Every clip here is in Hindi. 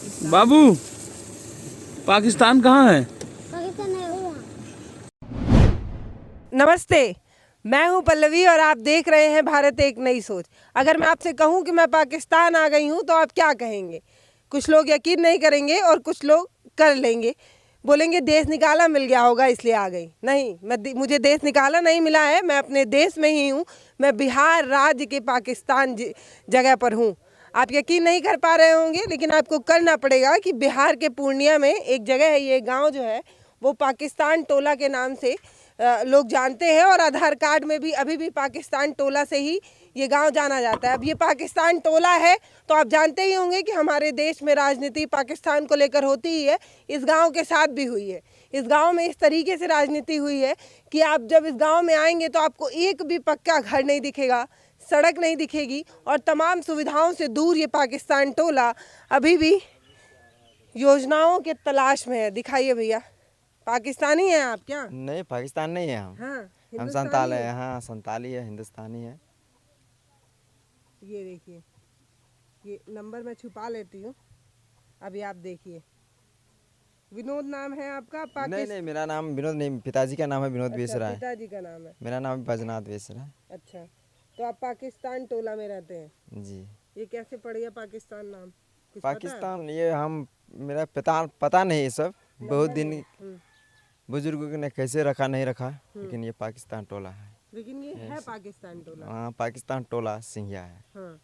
बाबू, पाकिस्तान कहाँ है? पाकिस्तान है वहाँ। नमस्ते, मैं हूं पल्लवी और आप देख रहे हैं भारत एक नई सोच। अगर मैं आपसे कहूं कि मैं पाकिस्तान आ गई हूं तो आप क्या कहेंगे? कुछ लोग यकीन नहीं करेंगे और कुछ लोग कर लेंगे, बोलेंगे देश निकाला मिल गया होगा इसलिए आ गई। नहीं, मुझे देश निकाला नहीं मिला है, मैं अपने देश में ही हूँ। मैं बिहार राज्य के पाकिस्तान जगह पर हूँ। आप यकीन नहीं कर पा रहे होंगे, लेकिन आपको करना पड़ेगा कि बिहार के पूर्णिया में एक जगह है, ये गांव जो है वो पाकिस्तान टोला के नाम से लोग जानते हैं और आधार कार्ड में भी अभी भी पाकिस्तान टोला से ही ये गांव जाना जाता है। अब ये पाकिस्तान टोला है तो आप जानते ही होंगे कि हमारे देश में राजनीति पाकिस्तान को लेकर होती ही है, इस गांव के साथ भी हुई है। इस गांव में इस तरीके से राजनीति हुई है कि आप जब इस गांव में आएंगे तो आपको एक भी पक्का घर नहीं दिखेगा, सड़क नहीं दिखेगी और तमाम सुविधाओं से दूर ये पाकिस्तान टोला अभी भी योजनाओं के तलाश में है। दिखाइए भैया, पाकिस्तानी हैं आप क्या? नहीं, पाकिस्तान नहीं है हम। हाँ, हम हिंदुस्तानी संताल हैं। है, हाँ संताली है, हिंदुस्तानी है। ये देखिए, ये नंबर मैं छुपा लेती हूँ, अभी आप देखिए। विनोद नाम है आपका? नहीं, मेरा नाम विनोद नहीं, पिताजी का नाम है विनोद अच्छा, बेसरा है। पिताजी का नाम है। मेरा नाम बैजनाथ बेसरा है। अच्छा, तो आप पाकिस्तान टोला में रहते हैं। जी। ये कैसे पड़ गया पाकिस्तान नाम, कुछ पता है? पाकिस्तान ये हम मेरा पता नहीं ये सब, बहुत दिन हम्म, बुजुर्गों ने कैसे रखा नहीं रखा, लेकिन ये पाकिस्तान टोला है। लेकिन ये है पाकिस्तान टोला। हाँ, पाकिस्तान टोला सिंघिया है। हाँ,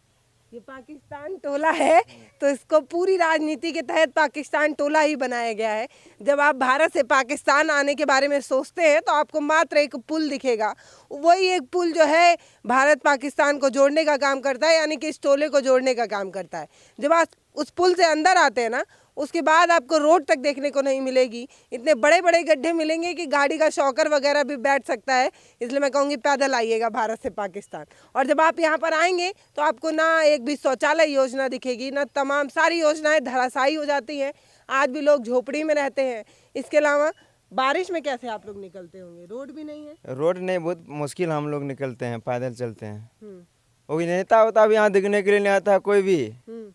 ये पाकिस्तान टोला है तो इसको पूरी राजनीति के तहत पाकिस्तान टोला ही बनाया गया है। जब आप भारत से पाकिस्तान आने के बारे में सोचते हैं तो आपको मात्र एक पुल दिखेगा, वही एक पुल जो है भारत पाकिस्तान को जोड़ने का काम करता है, यानी कि इस टोले को जोड़ने का काम करता है। जब आप उस पुल से अंदर आते हैं ना, उसके बाद आपको रोड तक देखने को नहीं मिलेगी। इतने बड़े बड़े गड्ढे मिलेंगे कि गाड़ी का शॉकर वगैरह भी बैठ सकता है। इसलिए मैं कहूँगी पैदल आइएगा भारत से पाकिस्तान। और जब आप यहाँ पर आएंगे तो आपको ना एक भी शौचालय योजना दिखेगी, ना तमाम सारी योजनाएं धराशायी हो जाती हैं। आज भी लोग झोपड़ी में रहते हैं। इसके अलावा बारिश में कैसे आप लोग निकलते होंगे? रोड भी नहीं है। रोड नहीं, बहुत मुश्किल हम लोग निकलते हैं, पैदल चलते हैं। हम्म, वो नेता होता भी यहाँ दिखने के लिए नहीं आता है कोई भी। हम्म,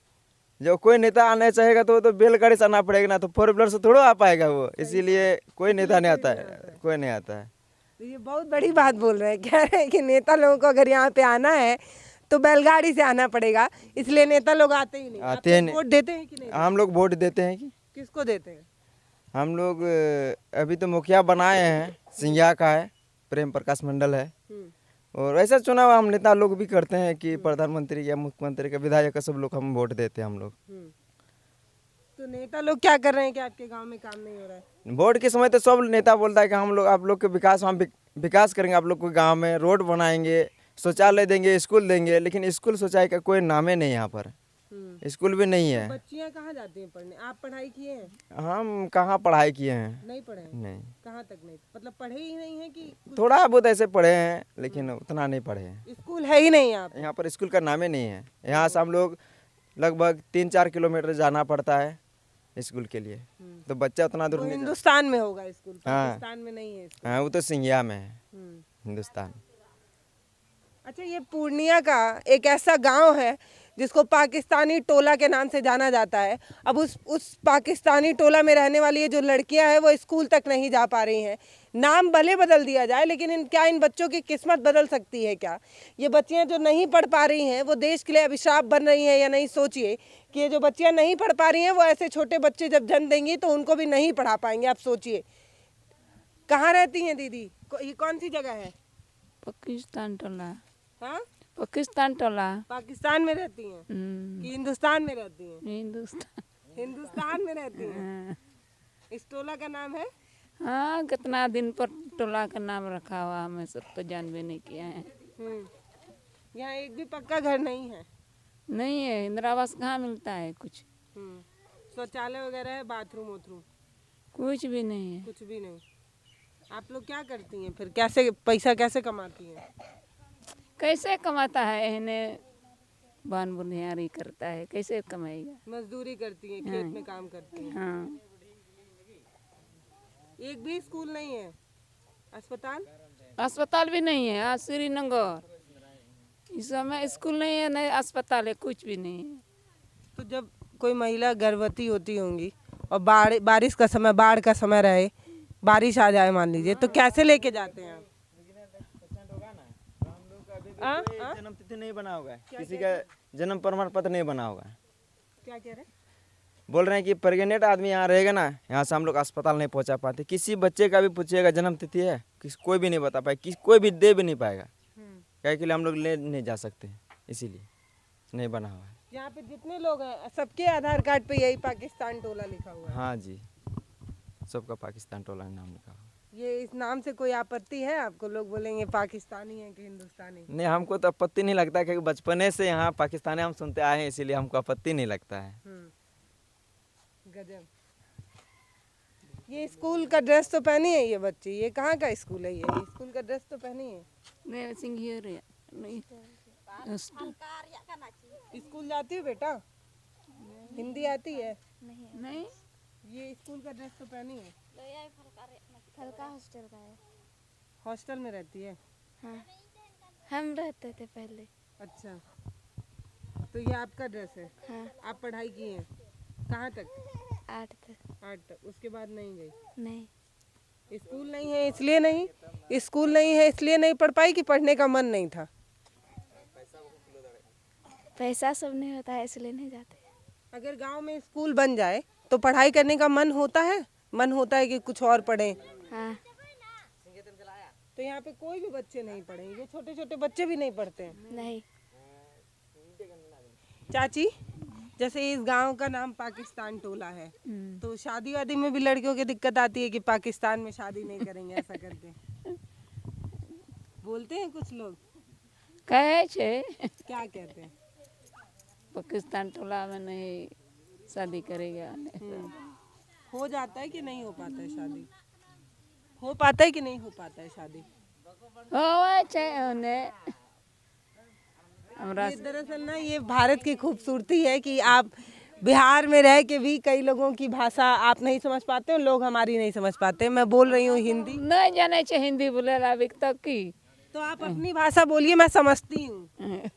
जो कोई नेता आना चाहेगा तो वो तो बैलगाड़ी से आना पड़ेगा ना, तो फोर व्हीलर से थोड़ा आ पाएगा वो। इसीलिए कोई नेता नहीं आता है, कोई नहीं आता है। तो ये बहुत बड़ी बात बोल रहे हैं, कह रहे हैं कि नेता लोगों को अगर यहाँ पे आना है तो बैलगाड़ी से आना पड़ेगा, इसलिए नेता लोग आते ही नहीं। आप आते लोग वोट देते हैं कि नहीं? हम लोग वोट देते हैं कि किसको देते हैं? हम लोग अभी तो मुखिया बनाए हैं, सिंघिया का है, प्रेम प्रकाश मंडल है। हम्म, और ऐसा चुनाव हम नेता लोग भी करते हैं कि प्रधानमंत्री या मुख्यमंत्री का, विधायक का, सब लोग हम वोट देते हैं हम लोग। तो नेता लोग क्या कर रहे हैं कि आपके गांव में काम नहीं हो रहा है? वोट के समय तो सब नेता बोलता है कि हम लोग आप लोग के विकास, हम विकास करेंगे, आप लोग को गांव में रोड बनाएंगे, शौचालय देंगे, स्कूल देंगे। लेकिन स्कूल शौचालय का कोई नामे नहीं यहाँ पर, स्कूल भी नहीं है। बच्चियां कहाँ जाती हैं पढ़ने? आप पढ़ाई किए हैं? हम कहाँ पढ़ाई किए हैं? नहीं पढ़े हैं? नहीं, कहाँ तक नहीं, मतलब पढ़े ही नहीं है कि थोड़ा बहुत ऐसे पढ़े हैं, लेकिन उतना नहीं पढ़े हैं। स्कूल है ही नहीं आप? यहाँ पर स्कूल का नाम ही नहीं है। यहाँ से हम लोग लगभग 3-4 किलोमीटर जाना पड़ता है स्कूल के लिए, तो बच्चा उतना दूर वो नहीं हिंदुस्तान में होगा स्कूल, हाँ। पाकिस्तान में नहीं है स्कूल। हाँ, वो तो सिंघिया में है, हम्म। हिंदुस्तान। अच्छा, ये पूर्णिया का एक ऐसा गांव है जिसको पाकिस्तानी टोला के नाम से जाना जाता है। अब उस पाकिस्तानी टोला में रहने वाली ये जो लड़कियां हैं वो स्कूल तक नहीं जा पा रही हैं। नाम भले बदल दिया जाए, लेकिन इन बच्चों की किस्मत बदल सकती है क्या? ये बच्चियां जो नहीं पढ़ पा रही हैं वो देश के लिए अभिशाप बन रही हैं या नहीं? सोचिए कि ये जो बच्चियां नहीं पढ़ पा रही हैं वो ऐसे छोटे बच्चे जब जन्म देंगी तो उनको भी नहीं पढ़ा पाएंगे। आप सोचिए। कहाँ रहती हैं दीदी? ये कौन सी जगह है? पाकिस्तान टोला। हाँ, पाकिस्तान टोला। पाकिस्तान में रहती हैं कि हिंदुस्तान में रहती हैं? हिंदुस्तान। हिंदुस्तान में रहती हैं। इस टोला का नाम है? हाँ, कितना दिन पर टोला का नाम रखा हुआ, हमें सब तो जानबे नहीं किया है। यहाँ एक भी पक्का घर नहीं है? नहीं है, इंदिरा आवास कहाँ मिलता है कुछ? शौचालय वगैरह है, बाथरूम वाथरूम? कुछ भी नहीं है। कुछ भी नहीं। आप लोग क्या करती हैं फिर? कैसे पैसा कैसे कमाती हैं? कैसे कमाता है? इन्हें बान बुनियारी करता है, कैसे कमाएगा? मजदूरी करती हैं, खेत में काम करती हैं। हाँ, एक भी स्कूल नहीं है? अस्पताल? अस्पताल भी नहीं है। आज श्रीनगर इस समय स्कूल नहीं है, नहीं अस्पताल है, कुछ भी नहीं है। तो जब कोई महिला गर्भवती होती होंगी और बारिश का समय, बाढ़ का समय रहे, बारिश आ जाए मान लीजिए, तो कैसे लेके जाते हैं आप? जन्म तिथि नहीं बना होगा, किसी का जन्म प्रमाण पत्र नहीं बना होगा। क्या कह रहे हैं? बोल रहे हैं कि प्रेग्नेंट आदमी यहाँ रहेगा ना, यहाँ से हम लोग अस्पताल नहीं पहुँचा पाते। किसी बच्चे का भी पूछिएगा जन्म तिथि है, कोई भी नहीं बता पाए, कोई भी दे भी नहीं पाएगा। क्या के लिए हम लोग ले नहीं जा सकते, इसीलिए नहीं बना हुआ है। यहाँ पे जितने लोग हैं सबके आधार कार्ड पे यही पाकिस्तान टोला लिखा हुआ है। हाँ जी, सबका पाकिस्तान टोला नाम लिखा हुआ। ये इस नाम से कोई आपत्ति है आपको? लोग बोलेंगे पाकिस्तानी है कि हिंदुस्तानी? नहीं, हमको तो आपत्ति नहीं लगता, क्योंकि बचपने से यहाँ पाकिस्तानी हम सुनते आए हैं, इसीलिए हमको आपत्ति नहीं लगता है। गजब। ये स्कूल का ड्रेस तो पहनी है ये बच्ची, ये कहाँ का स्कूल है? ये स्कूल का ड्रेस तो पहनी है। नहीं सिंघियर है, नहीं स्कूल जाती हो बेटा? हिंदी आती है? नहीं ये स्कूल का ड्रेस तो पहनी है। फलका हॉस्टल का है। हॉस्टल में रहती है? हाँ, हम रहते थे पहले। अच्छा, तो ये आपका ड्रेस है? हाँ। आप पढ़ाई की हैं? कहाँ तक? 8 तक। 8 तक। उसके बाद नहीं गई? नहीं, स्कूल नहीं है इसलिए नहीं? स्कूल नहीं है इसलिए नहीं पढ़ पाई कि पढ़ने का मन नहीं था? पैसा सब नहीं होता है इसलिए नहीं जाते। अगर गांव में स्कूल बन जाए तो पढ़ाई करने का मन होता है? मन होता है कि कुछ और पढ़ें? हाँ। तो यहाँ पे कोई भी बच्चे नहीं पढ़ेंगे, छोटे छोटे बच्चे भी नहीं पढ़ते हैं? नहीं। चाची, जैसे इस गांव का नाम पाकिस्तान टोला है, तो शादी वादी में भी लड़कियों की दिक्कत आती है कि पाकिस्तान में शादी नहीं करेंगे ऐसा करके बोलते हैं कुछ लोग? कहे छे क्या कहते हैं? पाकिस्तान टोला में नहीं शादी करेगा। हो जाता है कि नहीं हो पाता है शादी? हो पाता है कि नहीं हो पाता है शादी? होवे छे ओने हमरा ये दरअसल ना ये भारत की खूबसूरती है कि आप बिहार में रह के भी कई लोगों की भाषा आप नहीं समझ पाते हो, लोग हमारी नहीं समझ पाते। मैं बोल रही हूँ हिंदी, नहीं जाने छे हिंदी बोलेला अभी तक की। तो आप अपनी भाषा बोलिए, मैं समझती हूँ।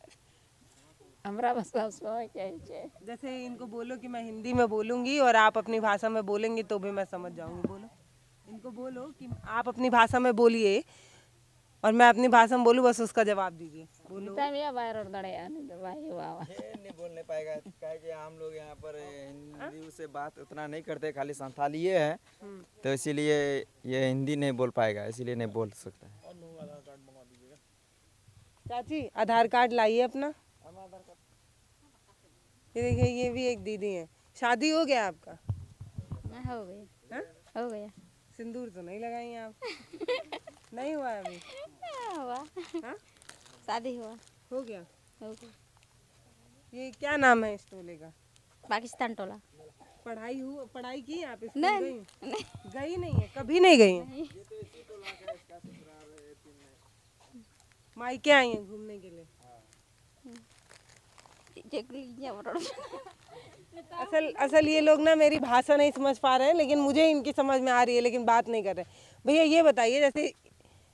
हमरा भाषा समझ छे। जैसे इनको बोलो कि मैं हिंदी में बोलूंगी और आप अपनी भाषा में बोलेंगी तो भी मैं समझ जाऊंगी। बोलो, इनको बोलो कि आप अपनी भाषा में बोलिए और मैं अपनी भाषा में बोलूँ, बस उसका जवाब दीजिए। बोलो। तमिया बाहर और दड़े आने दे भाई वाह। नहीं बोल नहीं पाएगा, क्या कि हम लोग यहाँ पर हिंदी से बात उतना नहीं करते, खाली संथाली ये है, तो इसीलिए ये हिंदी नहीं बोल पाएगा, इसीलिए नहीं बोल सकता है। चाची, आधार कार्ड लाइए अपना। ये देखिए, ये भी एक दीदी है। शादी हो गया आपका? हो गया। हाँ? हो गया। सिंदूर तो नहीं लगाई हैं आप? नहीं हुआ है अभी? हुआ। हाँ? शादी हुआ। हो गया। हो गया। ये क्या नाम है इस टोले का? पाकिस्तान टोला। पढ़ाई की आप? स्कूल नहीं, गई? नहीं। गई नहीं है, कभी नहीं गई हैं? मायके आई हैं घूमने के लिए? असल ये लोग ना मेरी भाषा नहीं समझ पा रहे हैं, लेकिन मुझे इनकी समझ में आ रही है, लेकिन बात नहीं कर रहे। भैया ये बताइए, जैसे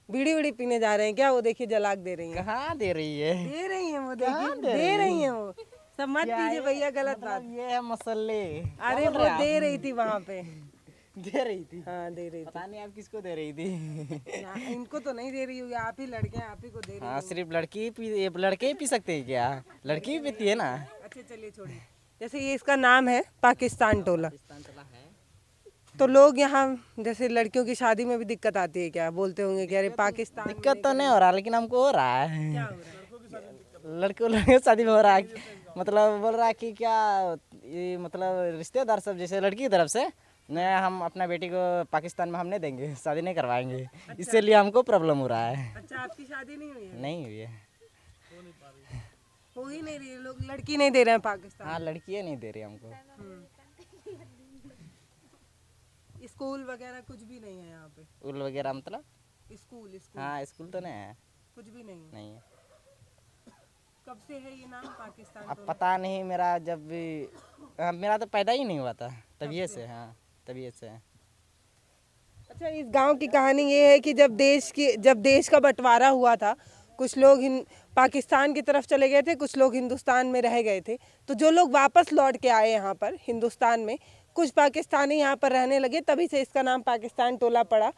बीड़ी उड़ी पीने जा रहे हैं क्या? वो देखिए जलाक दे रही है। कहाँ दे रही है? दे रही है वो, देखिए दे रही है वो। सब मत कीजिए भैया, गलत बात। ये है मसले। अरे वो दे रही थी वहाँ पे। दे रही थी? हाँ दे रही थी। पता नहीं आप किसको दे रही थी। इनको तो नहीं दे रही होगी, आप ही लड़के हैं, आप ही को दे रही हाँ, सिर्फ लड़के ही पी सकते हैं क्या? लड़की भी पीती है ना। अच्छा चलिए छोड़िए। जैसे ये इसका नाम है पाकिस्तान टोला, तो लोग यहाँ जैसे लड़कियों की शादी में भी दिक्कत आती है क्या? बोलते होंगे कि अरे पाकिस्तान में दिक्कत तो नहीं हो रहा, लेकिन हमको हो रहा है। क्या हो रहा है? लड़के शादी में हो रहा है, मतलब बोल रहा है कि क्या ये, मतलब रिश्तेदार सब जैसे लड़की की तरफ से नहीं, हम अपना बेटी को पाकिस्तान में हम नहीं देंगे, शादी नहीं करवाएंगे। इसीलिए हमको प्रॉब्लम हो रहा है। अच्छा, आपकी शादी नहीं हुई है? नहीं हुई है। हो ही नहीं रही है, लोग लड़की नहीं दे रहे हैं पाकिस्तान। हाँ, लड़कियाँ नहीं दे रही हमको। स्कूल वगैरह कुछ भी नहीं है यहाँ पे? स्कूल वगैरह मतलब? स्कूल हाँ, स्कूल तो नहीं है। कुछ भी नहीं है? नहीं है। कब से है ये नाम पाकिस्तान अब टोला? पता नहीं, मेरा जब भी मेरा तो पैदा ही नहीं हुआ था, तभी से। हाँ, तभी से। अच्छा, इस गांव की कहानी ये है कि जब देश का बंटवारा हुआ था, कुछ लोग पाकिस्तान की तरफ चले गए थे, कुछ लोग हिंदुस्तान में रह गए थे। तो जो लोग वापस लौट के आए यहाँ पर हिंदुस्तान में, कुछ पाकिस्तानी यहाँ पर रहने लगे, तभी से इसका नाम पाकिस्तान टोला पड़ा।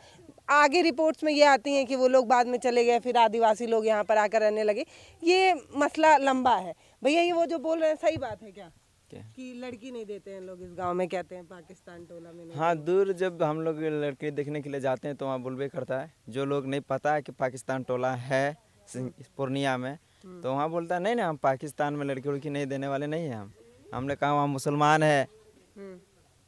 आगे रिपोर्ट्स में ये आती हैं कि वो लोग बाद में चले गए, फिर आदिवासी लोग यहाँ पर आकर रहने लगे। ये मसला लंबा है। भैया ये वो जो बोल रहे हैं सही बात है क्या कि लड़की नहीं देते हैं लोग इस गांव में, कहते हैं पाकिस्तान टोला में नहीं। हाँ, दूर जब हम लोग लड़के देखने के लिए जाते हैं तो वहाँ बोलबे करता है। जो लोग नहीं पता है कि पाकिस्तान टोला है पूर्णिया में, तो वहाँ बोलता है नहीं ना, हम पाकिस्तान में लड़की उड़की नहीं देने वाले नहीं हैं। हमने कहा वहाँ मुसलमान है,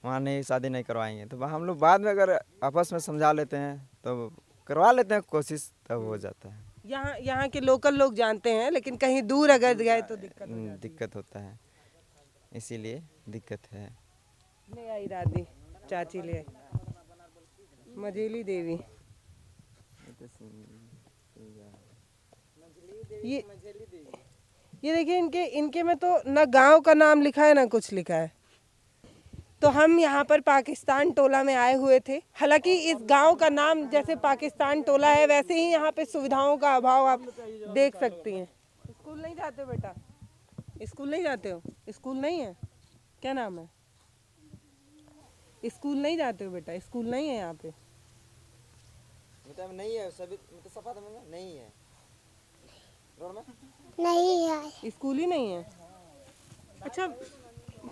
वहाँ नहीं शादी नहीं करवाएंगे। तो हम लोग बाद में अगर आपस में समझा लेते हैं तो करवा लेते हैं कोशिश, तब हो जाता है। यहाँ के लोकल लोग जानते हैं, लेकिन कहीं दूर अगर गए तो दिक्कत होता है, इसीलिए दिक्कत है। ले आई दादी, चाची ले आई, मझेली देवी। ये देखिए इनके में तो न गांव का नाम लिखा है ना कुछ लिखा है। तो हम यहाँ पर पाकिस्तान टोला में आए हुए थे। हालांकि इस गांव का नाम जैसे पाकिस्तान टोला है, वैसे ही यहाँ पे सुविधाओं का अभाव आप देख सकती हैं। स्कूल नहीं जाते हो बेटा? स्कूल नहीं जाते हो? स्कूल नहीं है? क्या नाम है? स्कूल नहीं जाते हो बेटा? स्कूल नहीं है यहाँ पे? मतलब नहीं है, सभी सफा नहीं है रोड में, नहीं है, स्कूल ही नहीं है। अच्छा,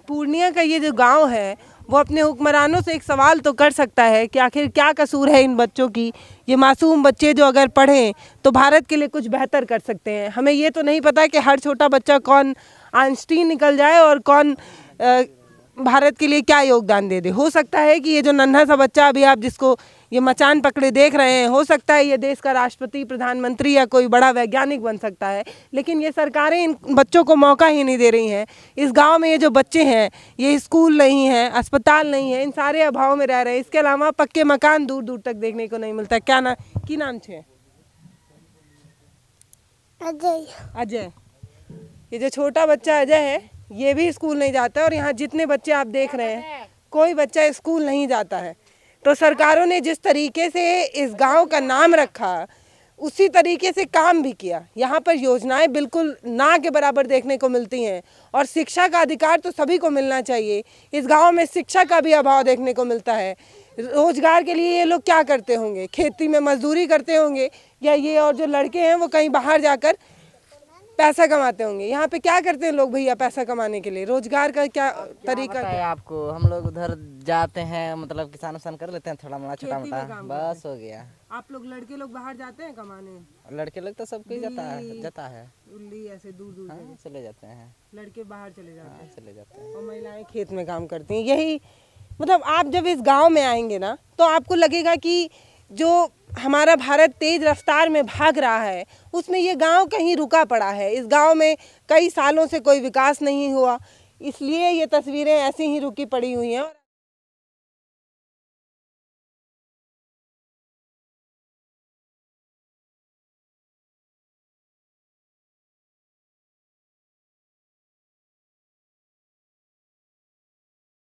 पूर्णिया का ये जो गांव है वो अपने हुक्मरानों से एक सवाल तो कर सकता है कि आखिर क्या कसूर है इन बच्चों की। ये मासूम बच्चे जो अगर पढ़ें तो भारत के लिए कुछ बेहतर कर सकते हैं। हमें ये तो नहीं पता कि हर छोटा बच्चा कौन आइंस्टीन निकल जाए और कौन भारत के लिए क्या योगदान दे दे। हो सकता है कि ये जो नन्हा सा बच्चा अभी आप जिसको ये मचान पकड़े देख रहे हैं, हो सकता है ये देश का राष्ट्रपति, प्रधानमंत्री या कोई बड़ा वैज्ञानिक बन सकता है। लेकिन ये सरकारें इन बच्चों को मौका ही नहीं दे रही हैं। इस गांव में ये जो बच्चे हैं, ये स्कूल नहीं है, अस्पताल नहीं है, इन सारे अभाव में रह रहे हैं। इसके अलावा पक्के मकान दूर दूर तक देखने को नहीं मिलता। क्या नाम है? अजय। अजय। ये जो छोटा बच्चा अजय है, ये भी स्कूल नहीं जाता है। और यहाँ जितने बच्चे आप देख रहे हैं, कोई बच्चा स्कूल नहीं जाता है। तो सरकारों ने जिस तरीके से इस गांव का नाम रखा, उसी तरीके से काम भी किया। यहाँ पर योजनाएं बिल्कुल ना के बराबर देखने को मिलती हैं। और शिक्षा का अधिकार तो सभी को मिलना चाहिए। इस गांव में शिक्षा का भी अभाव देखने को मिलता है। रोजगार के लिए ये लोग क्या करते होंगे? खेती में मजदूरी करते होंगे, या ये और जो लड़के हैं वो कहीं बाहर जाकर पैसा कमाते होंगे। यहाँ पे क्या करते हैं लोग भैया पैसा कमाने के लिए? रोजगार का क्या तरीका है आपको? हम लोग उधर जाते हैं, मतलब किसान उसान कर लेते हैं थोड़ा मोड़ा छोटा मोटा, बस हो गया। आप लोग लड़के लोग बाहर जाते हैं कमाने? लड़के लोग तो सब कोई जाता है दिल्ली ऐसे दूर दूर हाँ, चले जाते हैं। लड़के बाहर चले जाते हैं, चले जाते हैं। और महिलाएं खेत में काम करती हैं। यही मतलब आप जब इस गांव में आएंगे ना, तो आपको लगेगा कि जो हमारा भारत तेज रफ्तार में भाग रहा है, उसमें ये गांव कहीं रुका पड़ा है। इस गांव में कई सालों से कोई विकास नहीं हुआ, इसलिए ये तस्वीरें ऐसी ही रुकी पड़ी हुई हैं।